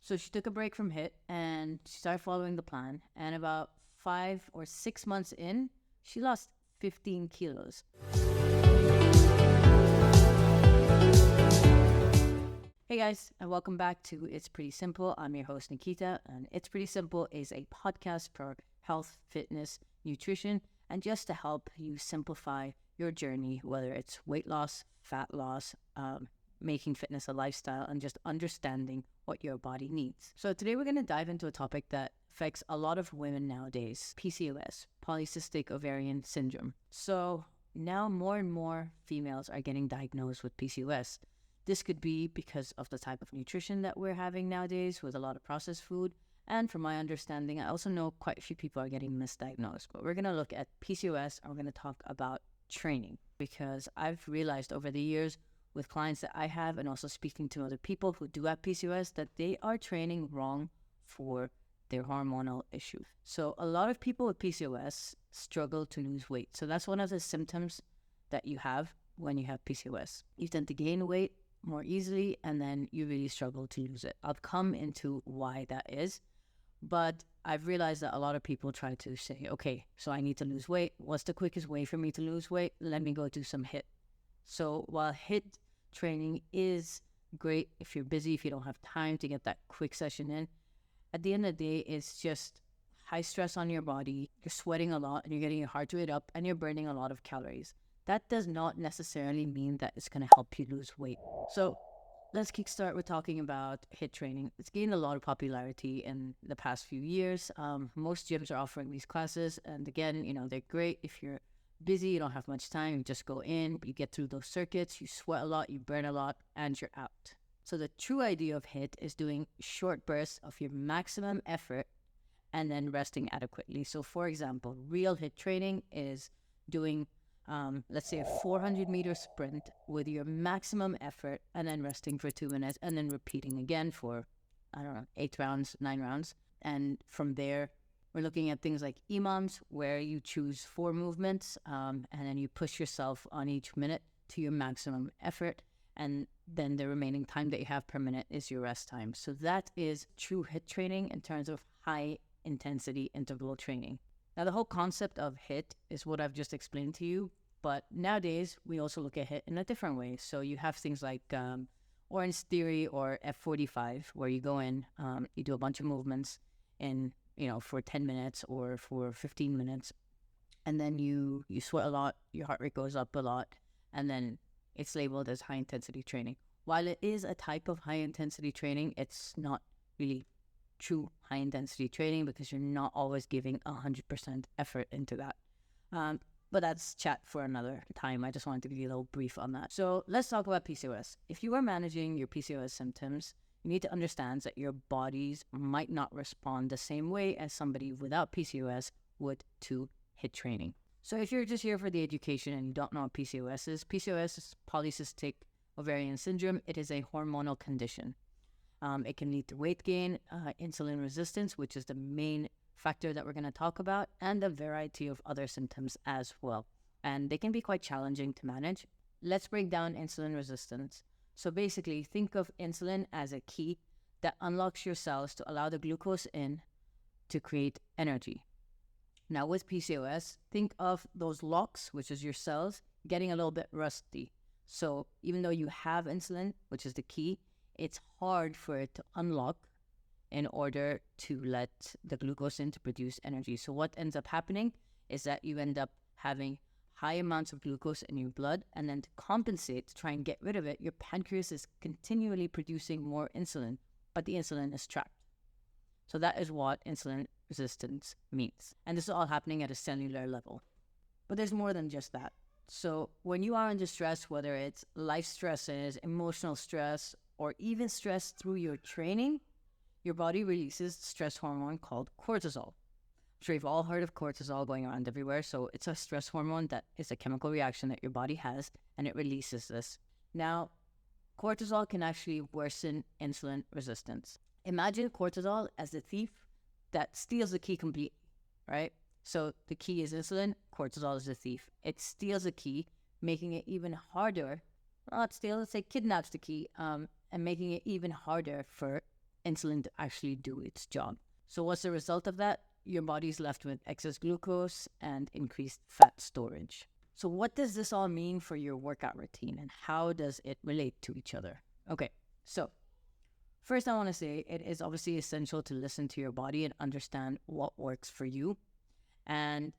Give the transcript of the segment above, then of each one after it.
So she took a break from HIIT and she started following the plan. And about 5 or 6 months in, she lost 15 kilos. Hey guys, and welcome back to It's Pretty Simple. I'm your host, Nikita, and It's Pretty Simple is a podcast for health, fitness, nutrition, and just to help you simplify your journey, whether it's weight loss, fat loss, making fitness a lifestyle, and just understanding what your body needs. So today we're going to dive into a topic that affects a lot of women nowadays, PCOS, Polycystic Ovarian Syndrome. So now more and more females are getting diagnosed with PCOS. This could be because of the type of nutrition that we're having nowadays with a lot of processed food. And from my understanding, I also know quite a few people are getting misdiagnosed. But we're going to look at PCOS and we're going to talk about training, because I've realized over the years with clients that I have and also speaking to other people who do have PCOS that they are training wrong for their hormonal issue. So a lot of people with PCOS struggle to lose weight. So that's one of the symptoms that you have when you have PCOS. You tend to gain weight more easily, and then you really struggle to lose it. I'll come into why that is, but I've realized that a lot of people try to say, okay, so I need to lose weight. What's the quickest way for me to lose weight? Let me go do some HIIT. So while HIIT training is great if you're busy, if you don't have time to get that quick session in, at the end of the day, it's just high stress on your body. You're sweating a lot and you're getting your heart rate up and you're burning a lot of calories. That does not necessarily mean that it's going to help you lose weight. So let's kickstart with talking about HIIT training. It's gained a lot of popularity in the past few years. Most gyms are offering these classes. And again, they're great if you're busy, you don't have much time, you just go in, you get through those circuits, you sweat a lot, you burn a lot, and you're out. So the true idea of HIIT is doing short bursts of your maximum effort and then resting adequately. So for example, real HIIT training is doing let's say a 400-meter sprint with your maximum effort and then resting for 2 minutes and then repeating again for, 8 rounds, 9 rounds. And from there, we're looking at things like EMOMs, where you choose 4 movements and then you push yourself on each minute to your maximum effort. And then the remaining time that you have per minute is your rest time. So that is true HIIT training in terms of high intensity interval training. Now, the whole concept of HIIT is what I've just explained to you, but nowadays we also look at HIIT in a different way. So you have things like Orange Theory or F45, where you go in, you do a bunch of movements in, for 10 minutes or for 15 minutes, and then you sweat a lot, your heart rate goes up a lot, and then it's labeled as high intensity training. While it is a type of high intensity training, it's not really true high intensity training because you're not always giving 100% effort into that. But that's chat for another time. I just wanted to give you a little brief on that. So let's talk about PCOS. If you are managing your PCOS symptoms, you need to understand that your bodies might not respond the same way as somebody without PCOS would to HIIT training. So if you're just here for the education and you don't know what PCOS is Polycystic Ovarian Syndrome. It is a hormonal condition. It can lead to weight gain, insulin resistance, which is the main factor that we're going to talk about, and a variety of other symptoms as well. And they can be quite challenging to manage. Let's break down insulin resistance. So basically, think of insulin as a key that unlocks your cells to allow the glucose in to create energy. Now with PCOS, think of those locks, which is your cells, getting a little bit rusty. So even though you have insulin, which is the key, it's hard for it to unlock in order to let the glucose in to produce energy. So what ends up happening is that you end up having high amounts of glucose in your blood, and then to compensate, to try and get rid of it, your pancreas is continually producing more insulin, but the insulin is trapped. So that is what insulin resistance means. And this is all happening at a cellular level. But there's more than just that. So when you are under stress, whether it's life stresses, emotional stress, or even stress through your training, your body releases stress hormone called cortisol. I'm sure you've all heard of cortisol going around everywhere. So it's a stress hormone that is a chemical reaction that your body has, and it releases this. Now, cortisol can actually worsen insulin resistance. Imagine cortisol as the thief that steals the key completely, right? So the key is insulin, cortisol is the thief. It steals the key, making it even harder, not steal, let's say kidnaps the key, and making it even harder for insulin to actually do its job. So what's the result of that? Your body's left with excess glucose and increased fat storage. So what does this all mean for your workout routine, and how does it relate to each other? Okay, so first I want to say it is obviously essential to listen to your body and understand what works for you. And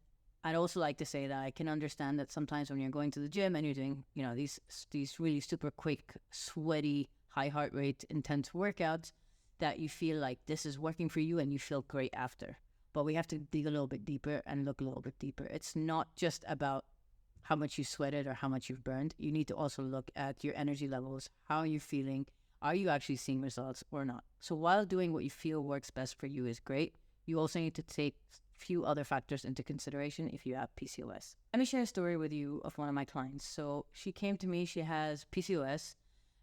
I'd also like to say that I can understand that sometimes when you're going to the gym and you're doing, these really super quick, sweaty, high heart rate, intense workouts, that you feel like this is working for you and you feel great after. But we have to dig a little bit deeper and look a little bit deeper. It's not just about how much you sweated or how much you've burned. You need to also look at your energy levels. How are you feeling? Are you actually seeing results or not? So while doing what you feel works best for you is great, you also need to take few other factors into consideration if you have PCOS. Let me share a story with you of one of my clients. So she came to me, she has PCOS,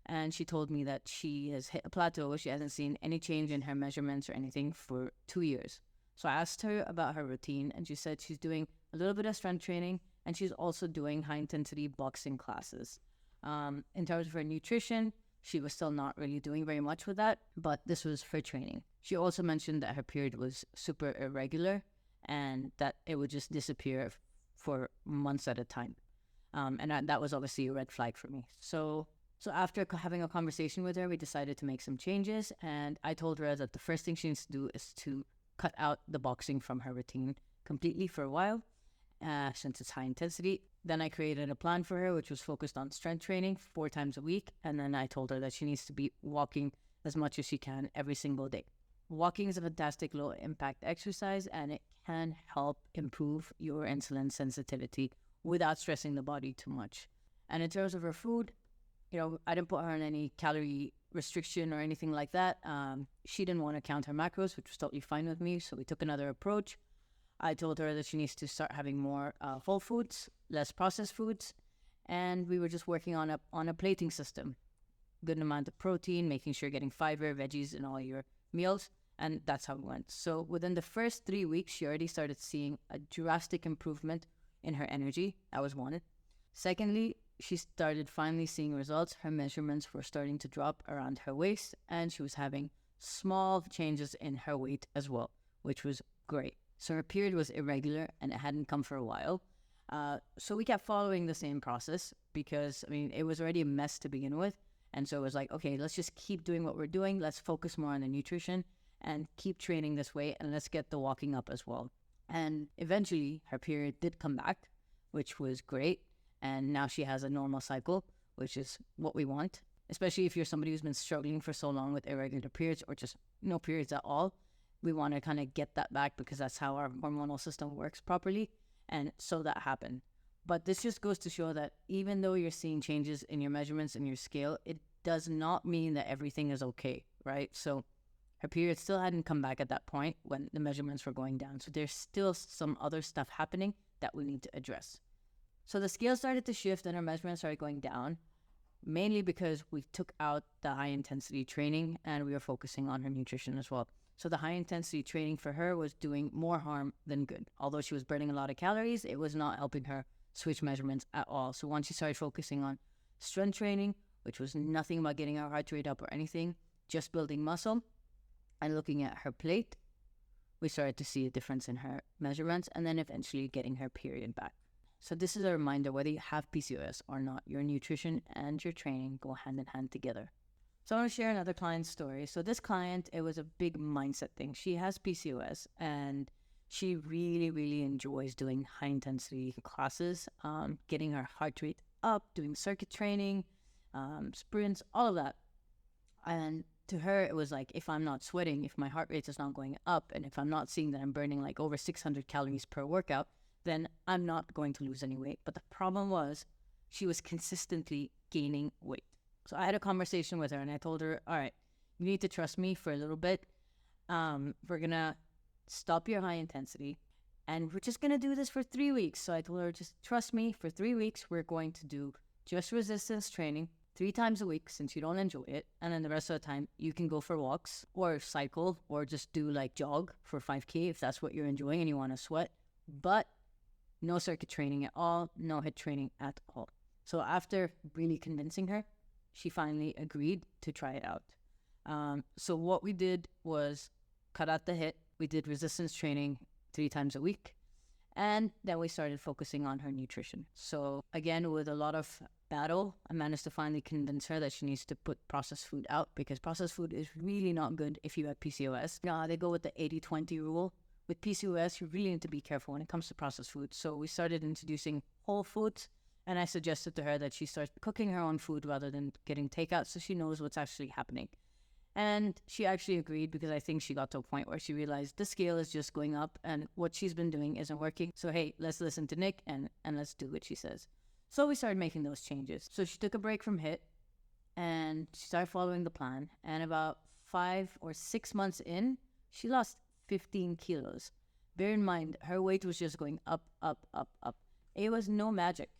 and she told me that she has hit a plateau. She hasn't seen any change in her measurements or anything for 2 years. So I asked her about her routine, and she said she's doing a little bit of strength training, and she's also doing high-intensity boxing classes. In terms of her nutrition, she was still not really doing very much with that, but this was for training. She also mentioned that her period was super irregular and that it would just disappear for months at a time. And that was obviously a red flag for me. So after having a conversation with her, we decided to make some changes. And I told her that the first thing she needs to do is to cut out the boxing from her routine completely for a while, since it's high intensity. Then I created a plan for her, which was focused on strength training 4 times a week. And then I told her that she needs to be walking as much as she can every single day. Walking is a fantastic low-impact exercise, and it can help improve your insulin sensitivity without stressing the body too much. And in terms of her food, I didn't put her on any calorie restriction or anything like that. She didn't want to count her macros, which was totally fine with me, so we took another approach. I told her that she needs to start having more whole foods, less processed foods, and we were just working on a plating system. Good amount of protein, making sure you're getting fiber, veggies in all your meals, and that's how it went. So within the first 3 weeks, she already started seeing a drastic improvement in her energy. That was one. Secondly, she started finally seeing results. Her measurements were starting to drop around her waist, and she was having small changes in her weight as well, which was great. So her period was irregular, and it hadn't come for a while. So we kept following the same process because, it was already a mess to begin with. And so it was like, okay, let's just keep doing what we're doing. Let's focus more on the nutrition and keep training this way, and let's get the walking up as well. And eventually her period did come back, which was great. And now she has a normal cycle, which is what we want, especially if you're somebody who's been struggling for so long with irregular periods or just no periods at all. We want to kind of get that back because that's how our hormonal system works properly. And so that happened. But this just goes to show that even though you're seeing changes in your measurements and your scale, it does not mean that everything is okay, right? So her period still hadn't come back at that point when the measurements were going down. So there's still some other stuff happening that we need to address. So the scale started to shift and her measurements started going down, mainly because we took out the high intensity training and we were focusing on her nutrition as well. So the high intensity training for her was doing more harm than good. Although she was burning a lot of calories, it was not helping her switch measurements at all. So once she started focusing on strength training, which was nothing about getting her heart rate up or anything, just building muscle and looking at her plate, we started to see a difference in her measurements and then eventually getting her period back. So this is a reminder, whether you have PCOS or not, your nutrition and your training go hand in hand together. So I want to share another client's story. So this client, it was a big mindset thing. She has PCOS and she really, really enjoys doing high intensity classes, getting her heart rate up, doing circuit training, sprints, all of that. And to her, it was like, if I'm not sweating, if my heart rate is not going up, and if I'm not seeing that I'm burning like over 600 calories per workout, then I'm not going to lose any weight. But the problem was she was consistently gaining weight. So I had a conversation with her and I told her, all right, you need to trust me for a little bit. We're going to stop your high intensity and we're just going to do this for 3 weeks. So I told her, just trust me, for 3 weeks, we're going to do just resistance training 3 times a week since you don't enjoy it. And then the rest of the time you can go for walks or cycle or just do like jog for 5K if that's what you're enjoying and you want to sweat. But no circuit training at all, no HIIT training at all. So after really convincing her, she finally agreed to try it out. So what we did was cut out the HIIT. We did resistance training 3 times a week. And then we started focusing on her nutrition. So again, with a lot of battle, I managed to finally convince her that she needs to put processed food out, because processed food is really not good if you have PCOS. They go with the 80-20 rule. With PCOS, you really need to be careful when it comes to processed food. So we started introducing whole foods, and I suggested to her that she start cooking her own food rather than getting takeout, so she knows what's actually happening. And she actually agreed, because I think she got to a point where she realized the scale is just going up and what she's been doing isn't working. So, hey, let's listen to Nick and let's do what she says. So we started making those changes. So she took a break from HIIT and she started following the plan. And about 5 or 6 months in, she lost 15 kilos. Bear in mind, her weight was just going up, up, up, up. It was no magic.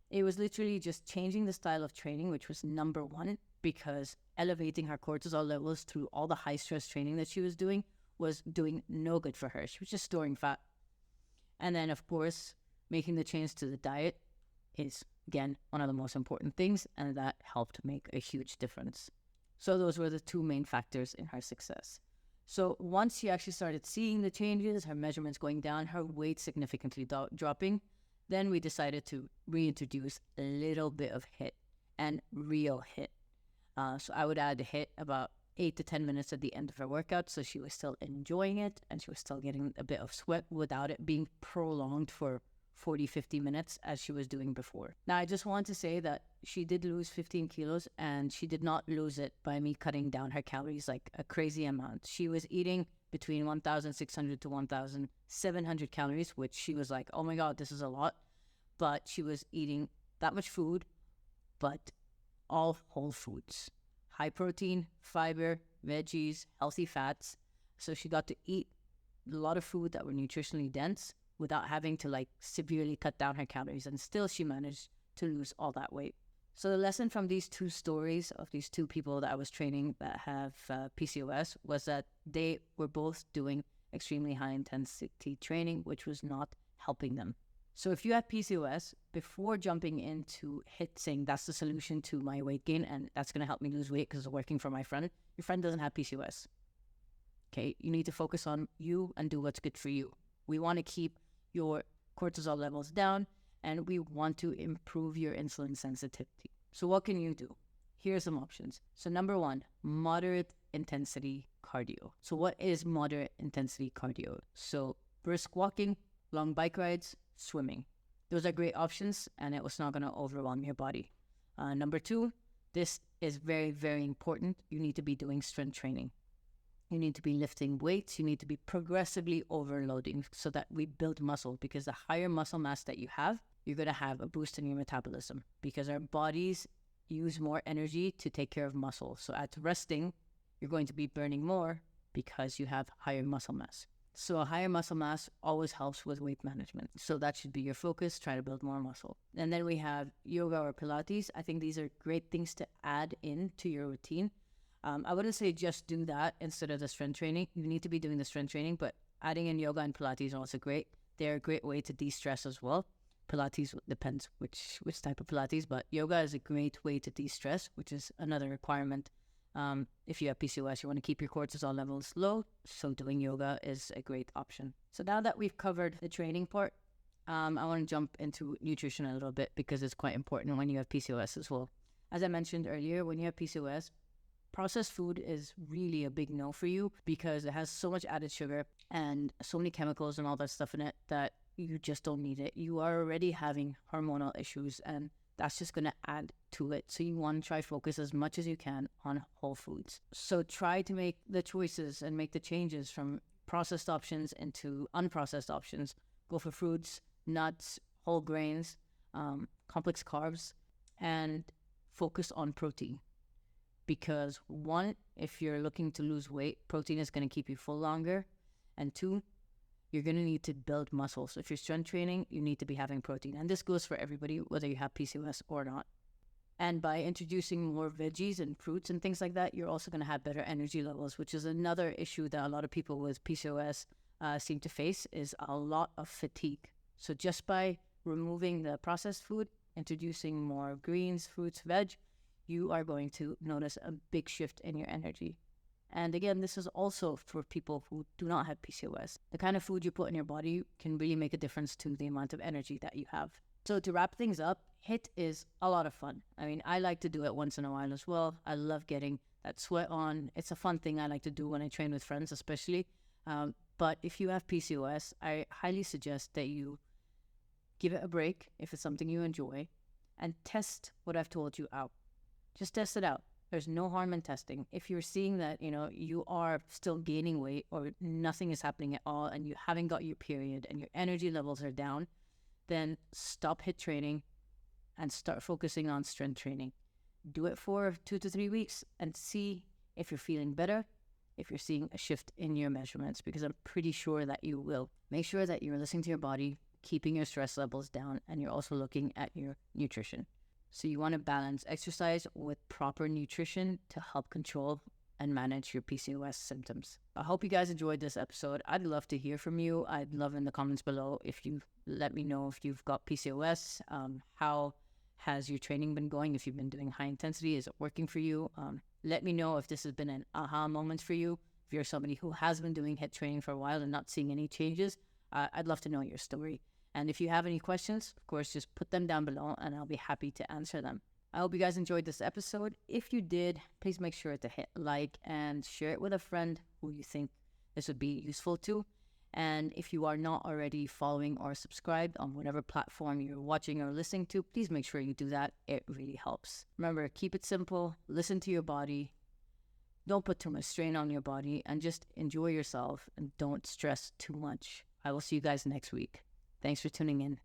It was literally just changing the style of training, which was number one, because elevating her cortisol levels through all the high stress training that she was doing was doing no good for her. She was just storing fat. And then, of course, making the change to the diet is, again, one of the most important things, and that helped make a huge difference. So those were the 2 main factors in her success. So once she actually started seeing the changes, her measurements going down, her weight significantly dropping, then we decided to reintroduce a little bit of HIIT and real HIIT. So I would add a HIIT about 8 to 10 minutes at the end of her workout, so she was still enjoying it and she was still getting a bit of sweat without it being prolonged for 40, 50 minutes as she was doing before. Now, I just want to say that she did lose 15 kilos, and she did not lose it by me cutting down her calories like a crazy amount. She was eating between 1,600 to 1,700 calories, which she was like, oh my God, this is a lot. But she was eating that much food, but all whole foods, high protein, fiber, veggies, healthy fats. So she got to eat a lot of food that were nutritionally dense without having to severely cut down her calories. And still she managed to lose all that weight. So the lesson from these 2 stories of these 2 people that I was training that have PCOS was that they were both doing extremely high intensity training, which was not helping them. So if you have PCOS, before jumping into HIIT saying that's the solution to my weight gain and that's going to help me lose weight because it's working for my friend, your friend doesn't have PCOS. Okay, you need to focus on you and do what's good for you. We want to keep your cortisol levels down, and we want to improve your insulin sensitivity. So what can you do? Here are some options. So number 1, moderate intensity cardio. So what is moderate intensity cardio? So brisk walking, long bike rides, swimming. Those are great options, and it was not going to overwhelm your body. Number 2, this is very, very important. You need to be doing strength training. You need to be lifting weights. You need to be progressively overloading so that we build muscle, because the higher muscle mass that you have, you're going to have a boost in your metabolism, because our bodies use more energy to take care of muscle. So at resting, you're going to be burning more because you have higher muscle mass. So a higher muscle mass always helps with weight management. So that should be your focus. Try to build more muscle. And then we have yoga or Pilates. I think these are great things to add into your routine. I wouldn't say just do that instead of the strength training. You need to be doing the strength training, but adding in yoga and Pilates are also great. They're a great way to de-stress as well. Pilates depends which type of Pilates, but yoga is a great way to de-stress, which is another requirement. If you have PCOS, you want to keep your cortisol levels low, so doing yoga is a great option. So now that we've covered the training part, I want to jump into nutrition a little bit, because it's quite important when you have PCOS as well. As I mentioned earlier, when you have PCOS, processed food is really a big no for you, because it has so much added sugar and so many chemicals and all that stuff in it that you just don't need it. You are already having hormonal issues, and that's just going to add to it. So you want to try focus as much as you can on whole foods. So try to make the choices and make the changes from processed options into unprocessed options. Go for fruits, nuts, whole grains, complex carbs, and focus on protein. Because 1, if you're looking to lose weight, protein is going to keep you full longer. And 2, you're going to need to build muscle. So if you're strength training, you need to be having protein. And this goes for everybody, whether you have PCOS or not. And by introducing more veggies and fruits and things like that, you're also going to have better energy levels, which is another issue that a lot of people with PCOS seem to face, is a lot of fatigue. So just by removing the processed food, introducing more greens, fruits, veg, you are going to notice a big shift in your energy. And again, this is also for people who do not have PCOS. The kind of food you put in your body can really make a difference to the amount of energy that you have. So to wrap things up, HIIT is a lot of fun. I mean, I like to do it once in a while as well. I love getting that sweat on. It's a fun thing I like to do when I train with friends, especially. But if you have PCOS, I highly suggest that you give it a break if it's something you enjoy, and test what I've told you out. Just test it out. There's no harm in testing. If you're seeing that, you are still gaining weight or nothing is happening at all and you haven't got your period and your energy levels are down, then stop HIIT training and start focusing on strength training. Do it for 2 to 3 weeks and see if you're feeling better, if you're seeing a shift in your measurements, because I'm pretty sure that you will. Make sure that you're listening to your body, keeping your stress levels down, and you're also looking at your nutrition. So you want to balance exercise with proper nutrition to help control and manage your PCOS symptoms. I hope you guys enjoyed this episode. I'd love to hear from you. I'd love in the comments below if you let me know if you've got PCOS. How has your training been going? If you've been doing high intensity, is it working for you? Let me know if this has been an aha moment for you. If you're somebody who has been doing HIIT training for a while and not seeing any changes, I'd love to know your story. And if you have any questions, of course, just put them down below and I'll be happy to answer them. I hope you guys enjoyed this episode. If you did, please make sure to hit like and share it with a friend who you think this would be useful to. And if you are not already following or subscribed on whatever platform you're watching or listening to, please make sure you do that. It really helps. Remember, keep it simple, listen to your body, don't put too much strain on your body, and just enjoy yourself and don't stress too much. I will see you guys next week. Thanks for tuning in.